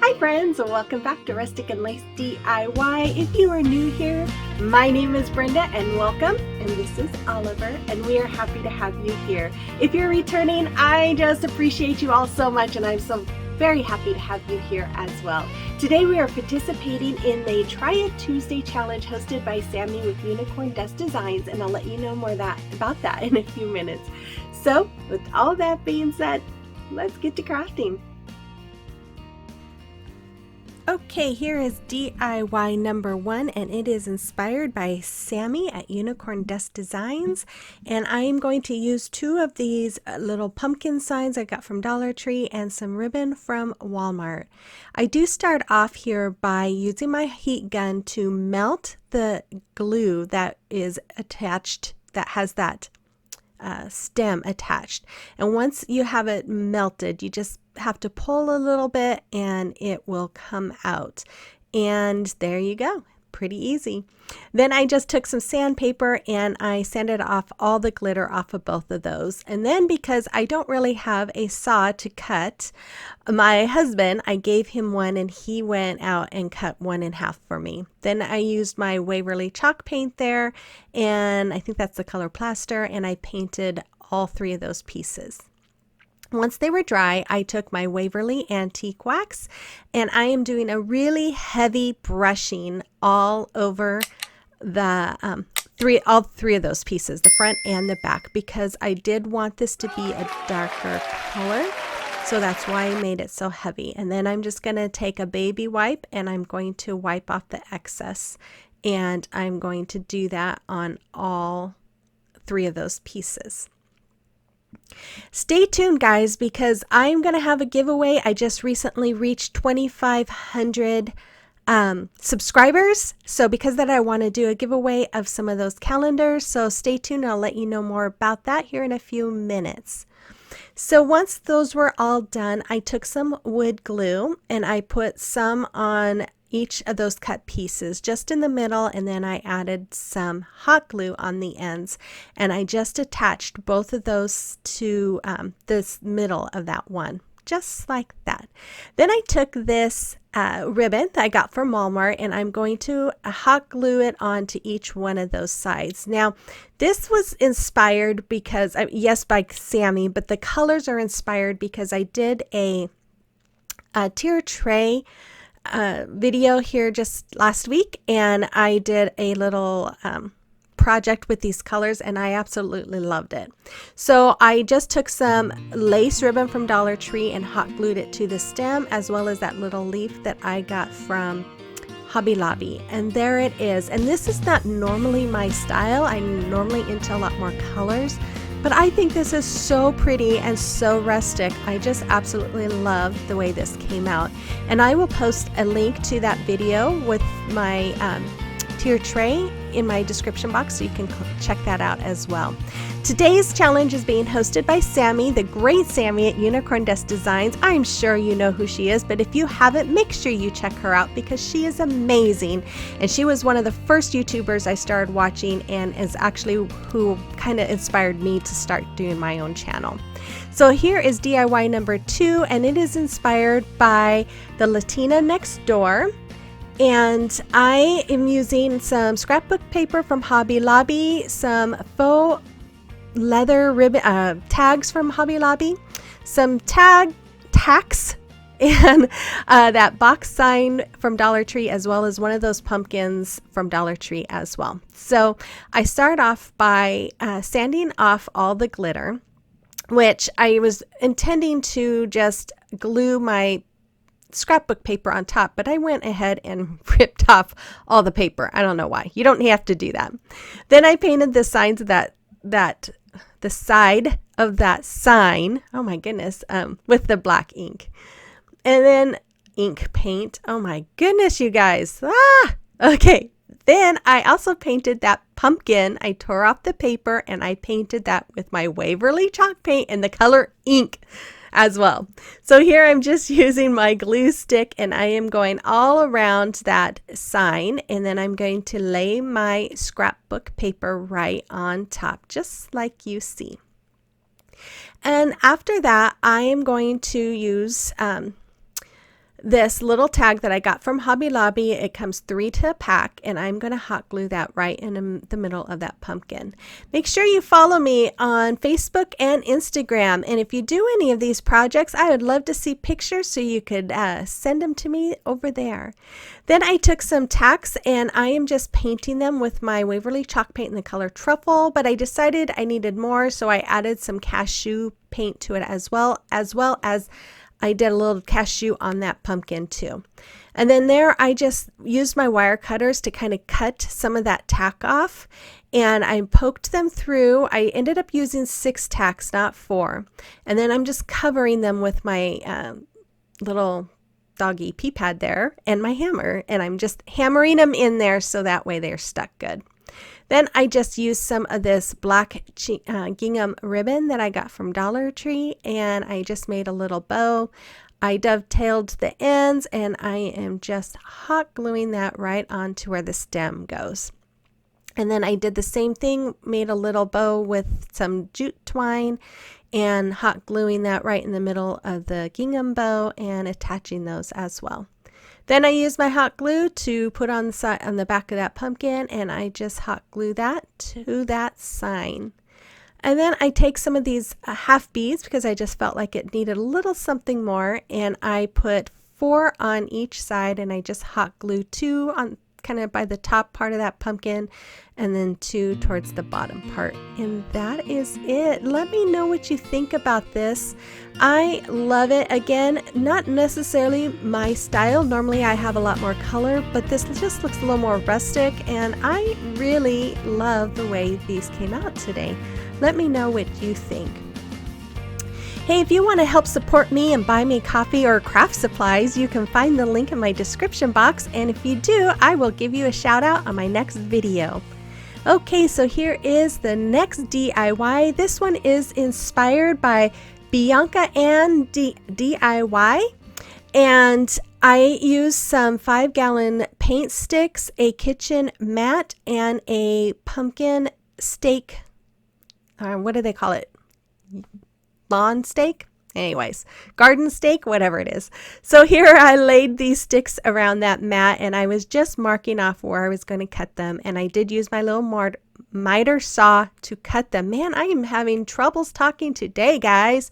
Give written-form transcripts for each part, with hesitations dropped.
Hi friends, welcome back to Rustic and Lace DIY. If you are new here, my name is Brenda and welcome, and this is Oliver, and we are happy to have you here. If you're returning, I just appreciate you all so much, and I'm so very happy to have you here as well. Today we are participating in the Try It Tuesday challenge hosted by Sammy with Unicorn Dust Designs, and I'll let you know more about that in a few minutes. So with all that being said, let's get to crafting. Okay, here is DIY number 1, and it is inspired by Sammy at Unicorn Dust Designs. And I am going to use 2 of these little pumpkin signs I got from Dollar Tree and some ribbon from Walmart. I do start off here by using my heat gun to melt the glue that is attached, that has that stem attached. And once you have it melted, you just have to pull a little bit and it will come out. And there you go. Pretty easy. Then I just took some sandpaper and I sanded off all the glitter off of both of those. And then because I don't really have a saw to cut, my husband, I gave him one and he went out and cut one in half for me. Then I used my Waverly chalk paint there, and I think that's the color Plaster, and I painted all 3 of those pieces. Once they were dry, I took my Waverly Antique Wax and I am doing a really heavy brushing all over the all three of those pieces, the front and the back, because I did want this to be a darker color. So that's why I made it so heavy. And then I'm just going to take a baby wipe and I'm going to wipe off the excess. And I'm going to do that on all 3 of those pieces. Stay tuned, guys, because I'm going to have a giveaway. I just recently reached 2,500 subscribers. So because of that, I want to do a giveaway of some of those calendars. So stay tuned. I'll let you know more about that here in a few minutes. So once those were all done, I took some wood glue and I put some on each of those cut pieces just in the middle, and then I added some hot glue on the ends, and I just attached both of those to this middle of that one, just like that. Then I took this ribbon that I got from Walmart and I'm going to hot glue it onto each one of those sides. Now this was inspired because, yes, by Sammy, but the colors are inspired because I did a tier tray video here just last week, and I did a little project with these colors and I absolutely loved it. So I just took some lace ribbon from Dollar Tree and hot glued it to the stem, as well as that little leaf that I got from Hobby Lobby, and there it is. And this is not normally my style. I'm normally into a lot more colors, but I think this is so pretty and so rustic. I just absolutely love the way this came out. And I will post a link to that video with my tier tray in my description box, so you can check that out as well. Today's challenge is being hosted by Sammy, the great Sammy at Unicorn Dust Designs. I'm sure you know who she is, but if you haven't, make sure you check her out because she is amazing. And she was one of the first YouTubers I started watching and is actually who kind of inspired me to start doing my own channel. So here is DIY number 2, and it is inspired by the Latina next door. And I am using some scrapbook paper from Hobby Lobby, some faux leather ribbon tags from Hobby Lobby, some Tacks, and that box sign from Dollar Tree, as well as one of those pumpkins from Dollar Tree as well. So I start off by sanding off all the glitter, which I was intending to just glue my scrapbook paper on top, but I went ahead and ripped off all the paper. I don't know why. You don't have to do that. Then I painted the signs of the side of that sign, oh my goodness, with the black ink. And then ink paint. Oh my goodness, you guys. Okay. Then I also painted that pumpkin. I tore off the paper and I painted that with my Waverly chalk paint and the color ink as well. So here I'm just using my glue stick and I am going all around that sign, and then I'm going to lay my scrapbook paper right on top, just like you see. And after that, I am going to use this little tag that I got from Hobby Lobby. It comes 3 to a pack, and I'm going to hot glue that right in the middle of that pumpkin. Make sure you follow me on Facebook and Instagram, and if you do any of these projects, I would love to see pictures so you could send them to me over there. Then I took some tacks, and I am just painting them with my Waverly chalk paint in the color Truffle, but I decided I needed more, so I added some cashew paint to it as well as I did a little cashew on that pumpkin too. And then there I just used my wire cutters to kind of cut some of that tack off, and I poked them through. I ended up using 6 tacks, not 4. And then I'm just covering them with my little doggy pea pad there and my hammer, and I'm just hammering them in there so that way they're stuck good. Then I just used some of this black gingham ribbon that I got from Dollar Tree, and I just made a little bow. I dovetailed the ends, and I am just hot gluing that right onto where the stem goes. And then I did the same thing, made a little bow with some jute twine and hot gluing that right in the middle of the gingham bow and attaching those as well. Then I used my hot glue to put on the side, on the back of that pumpkin, and I just hot glue that to that sign. And then I take some of these half beads because I just felt like it needed a little something more, and I put 4 on each side, and I just hot glue 2 on kind of by the top part of that pumpkin, and then 2 towards the bottom part. And that is it. Let me know what you think about this. I love it. Again, not necessarily my style. Normally I have a lot more color, but this just looks a little more rustic, and I really love the way these came out today. Let me know what you think. Hey, if you want to help support me and buy me coffee or craft supplies, you can find the link in my description box, and if you do, I will give you a shout out on my next video. Okay, so here is the next DIY. This one is inspired by Bianca Ann DIY, and I used some 5-gallon paint sticks, a kitchen mat, and a pumpkin stake. What do they call it? Lawn stake? Anyways, garden stake, whatever it is. So here I laid these sticks around that mat, and I was just marking off where I was going to cut them, and I did use my little miter saw to cut them. Man, I am having troubles talking today, guys.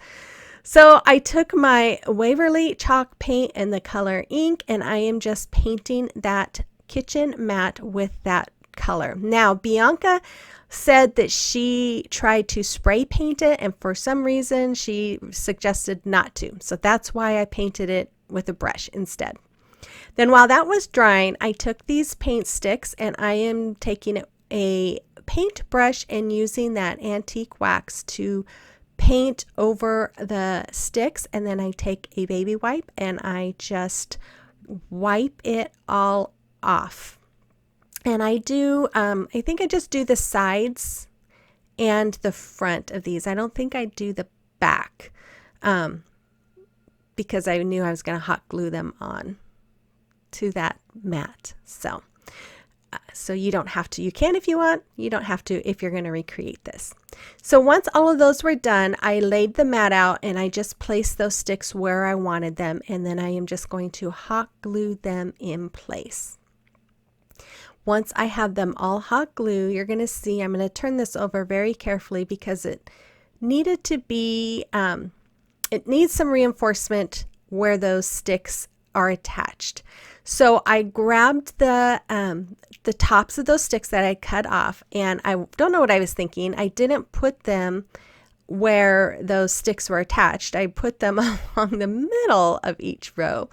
So I took my Waverly chalk paint and the color ink, and I am just painting that kitchen mat with that color. Now, Bianca said that she tried to spray paint it, and for some reason she suggested not to. So that's why I painted it with a brush instead. Then while that was drying, I took these paint sticks, and I am taking a paintbrush and using that antique wax to paint over the sticks, and then I take a baby wipe and I just wipe it all off. And I do, I think I just do the sides and the front of these. I don't think I do the back because I knew I was going to hot glue them on to that mat. So you don't have to. You can if you want. You don't have to if you're going to recreate this. So once all of those were done, I laid the mat out and I just placed those sticks where I wanted them. And then I am just going to hot glue them in place. Once I have them all hot glue, you're going to see, I'm going to turn this over very carefully because it needed to be, it needs some reinforcement where those sticks are attached. So I grabbed the tops of those sticks that I cut off, and I don't know what I was thinking. I didn't put them where those sticks were attached. I put them along the middle of each row.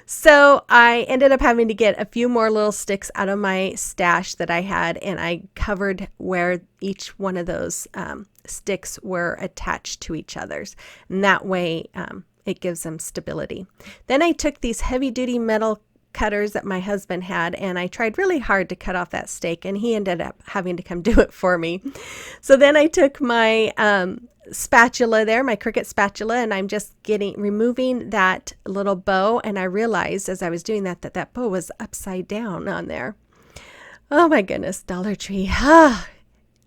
So I ended up having to get a few more little sticks out of my stash that I had, and I covered where each one of those sticks were attached to each other's. And that way it gives them stability. Then I took these heavy duty metal cutters that my husband had, and I tried really hard to cut off that stake, and he ended up having to come do it for me. So then I took my spatula there, my Cricut spatula, and I'm just removing that little bow, and I realized as I was doing that that bow was upside down on there. Oh my goodness, Dollar Tree.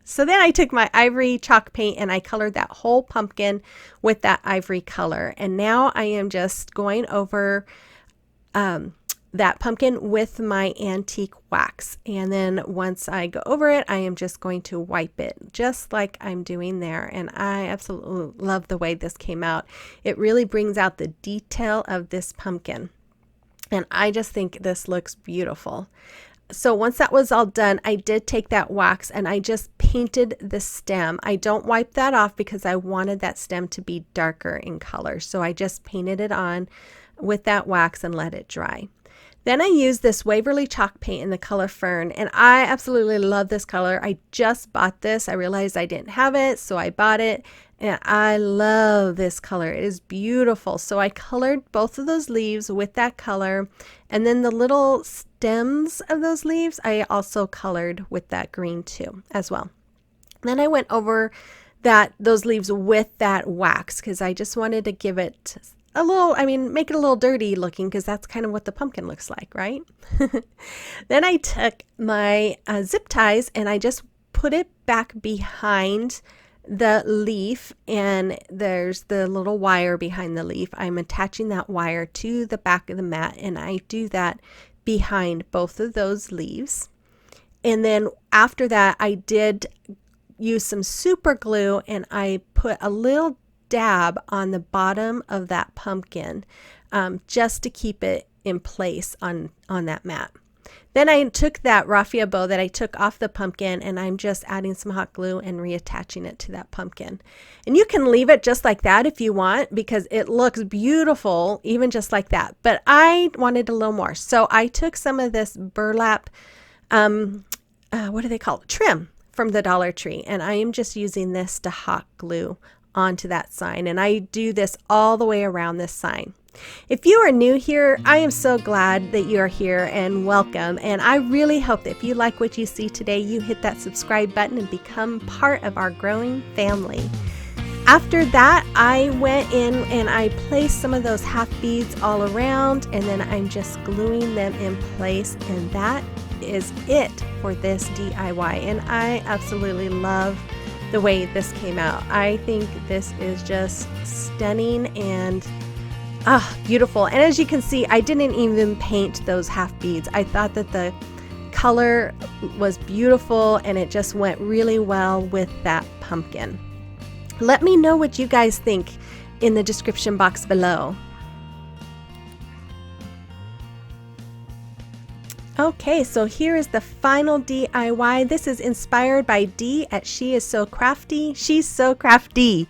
So then I took my ivory chalk paint and I colored that whole pumpkin with that ivory color, and now I am just going over that pumpkin with my antique wax. And then once I go over it, I am just going to wipe it just like I'm doing there. And I absolutely love the way this came out. It really brings out the detail of this pumpkin. And I just think this looks beautiful. So once that was all done, I did take that wax and I just painted the stem. I don't wipe that off because I wanted that stem to be darker in color. So I just painted it on with that wax and let it dry. Then I used this Waverly chalk paint in the color Fern, and I absolutely love this color. I just bought this. I realized I didn't have it, so I bought it, and I love this color. It is beautiful. So I colored both of those leaves with that color, and then the little stems of those leaves I also colored with that green too as well. Then I went over those leaves with that wax because I just wanted to give it a little, make it a little dirty looking, because that's kind of what the pumpkin looks like, right? Then I took my zip ties and I just put it back behind the leaf, and there's the little wire behind the leaf. I'm attaching that wire to the back of the mat, and I do that behind both of those leaves. And then after that, I did use some super glue and I put a little dab on the bottom of that pumpkin just to keep it in place on that mat. Then I took that raffia bow that I took off the pumpkin and I'm just adding some hot glue and reattaching it to that pumpkin. And you can leave it just like that if you want, because it looks beautiful even just like that. But I wanted a little more. So I took some of this burlap, what do they call it? Trim from the Dollar Tree. And I am just using this to hot glue onto that sign, and I do this all the way around this sign. If you are new here, I am so glad that you are here and welcome, and I really hope that if you like what you see today, you hit that subscribe button and become part of our growing family. After that, I went in and I placed some of those half beads all around, and then I'm just gluing them in place, and that is it for this DIY. And I absolutely love the way this came out. I think this is just stunning and beautiful. And as you can see, I didn't even paint those half beads. I thought that the color was beautiful and it just went really well with that pumpkin. Let me know what you guys think in the description box below. Okay, so here is the final DIY. This is inspired by Dee at She Is So Crafty. She's so crafty.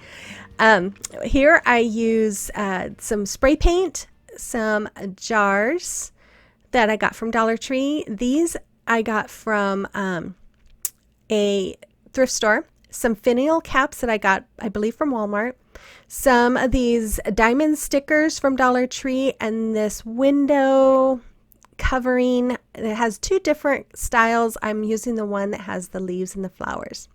Here I use some spray paint, some jars that I got from Dollar Tree. These I got from a thrift store. Some Finial caps that I got, I believe, from Walmart. Some of these diamond stickers from Dollar Tree, and this window covering. It has two different styles. I'm using the one that has the leaves and the flowers.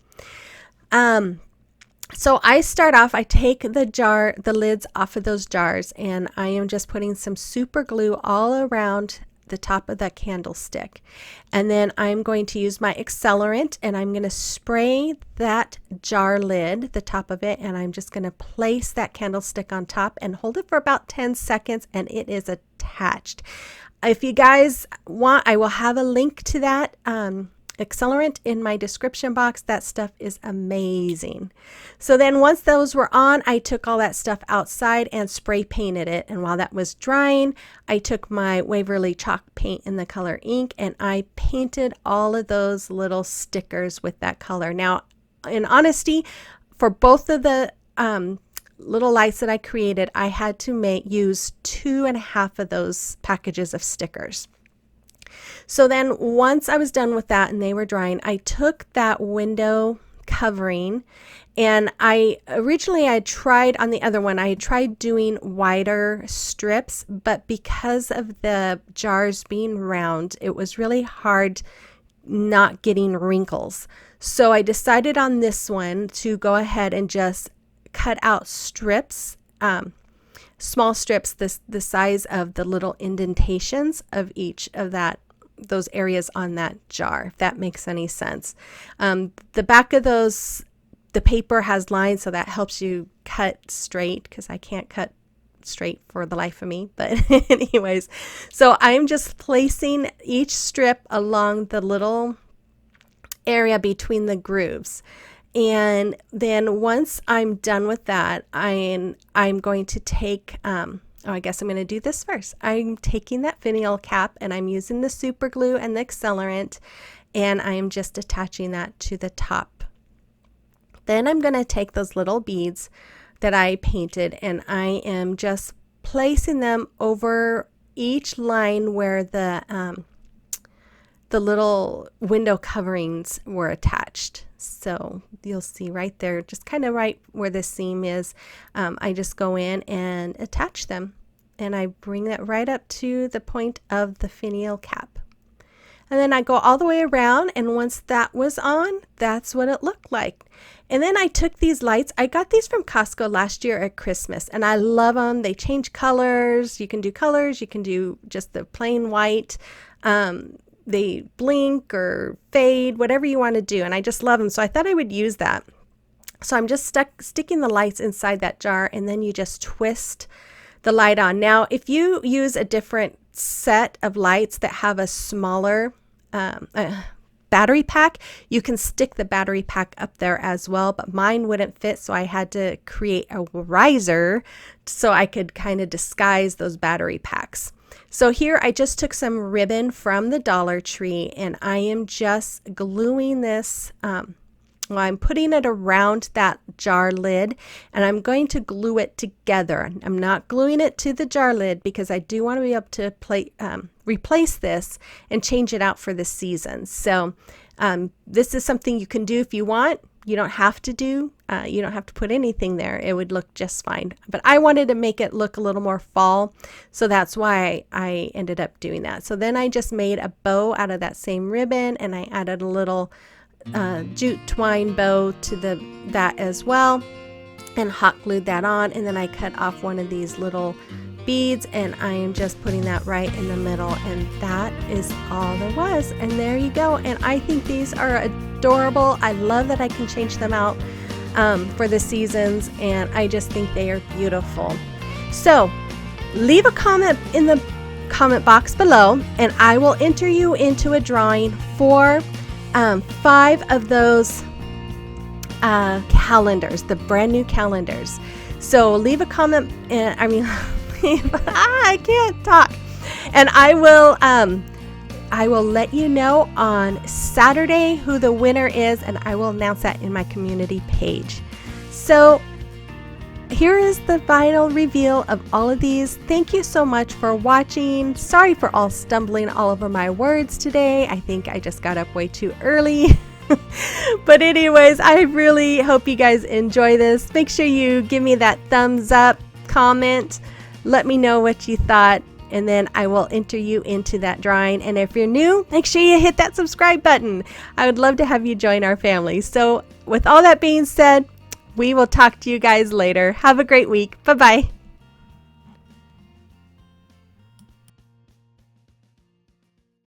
So I start off, I take the lids off of those jars, and I am just putting some super glue all around the top of that candlestick. And then I'm going to use my accelerant, and I'm going to spray that jar lid, the top of it, and I'm just going to place that candlestick on top and hold it for about 10 seconds, and it is attached. If you guys want, I will have a link to that accelerant in my description box. That stuff is amazing. So then once those were on, I took all that stuff outside and spray painted it. And while that was drying, I took my Waverly chalk paint in the color ink and I painted all of those little stickers with that color. Now, in honesty, for both of the little lights that I created, I had to use 2.5 of those packages of stickers. So then once I was done with that and they were drying, I took that window covering, and I tried on the other one, I had tried doing wider strips, but because of the jars being round, it was really hard not getting wrinkles. So I decided on this one to go ahead and just cut out strips, small strips, the size of the little indentations of each of those areas on that jar, if that makes any sense. The back of those, the paper has lines, so that helps you cut straight, because I can't cut straight for the life of me. But anyways, so I'm just placing each strip along the little area between the grooves. And then once I'm done with that, I'm going to take, I guess I'm going to do this first. I'm taking that finial cap and I'm using the super glue and the accelerant, and I'm just attaching that to the top. Then I'm going to take those little beads that I painted and I am just placing them over each line where the little window coverings were attached. So you'll see right there, just kind of right where the seam is, I just go in and attach them, and I bring that right up to the point of the finial cap. And then I go all the way around, and once that was on, that's what it looked like. And then I took these lights. I got these from Costco last year at Christmas, and I love them. They change colors. You can do colors. You can do just the plain white. They blink or fade, whatever you want to do. And I just love them. So I thought I would use that. So I'm just sticking the lights inside that jar, and then you just twist the light on. Now, if you use a different set of lights that have a smaller battery pack, you can stick the battery pack up there as well, but mine wouldn't fit, so I had to create a riser so I could kind of disguise those battery packs. So here I just took some ribbon from the Dollar Tree, and I am just gluing this, I'm putting it around that jar lid, and I'm going to glue it together. I'm not gluing it to the jar lid because I do want to be able to replace this and change it out for the season. So this is something you can do if you want. You don't have to do, you don't have to put anything there. It would look just fine. But I wanted to make it look a little more fall, so that's why I ended up doing that. So then I just made a bow out of that same ribbon, and I added a little jute twine bow to that as well, and hot glued that on. And then I cut off one of these little beads, and I am just putting that right in the middle, and that is all there was. And there you go. And I think these are adorable. I love that I can change them out for the seasons, and I just think they are beautiful. So leave a comment in the comment box below, and I will enter you into a drawing for 5 of those calendars, the brand new calendars. So leave a comment, and I can't talk, and I will let you know on Saturday who the winner is, and I will announce that in my community page. So here is the final reveal of all of these. Thank you so much for watching. Sorry for all stumbling all over my words today. I think I just got up way too early. But anyways, I really hope you guys enjoy this. Make sure you give me that thumbs up, comment, let me know what you thought, and then I will enter you into that drawing. And if you're new, make sure you hit that subscribe button. I would love to have you join our family. So with all that being said, we will talk to you guys later. Have a great week. Bye-bye.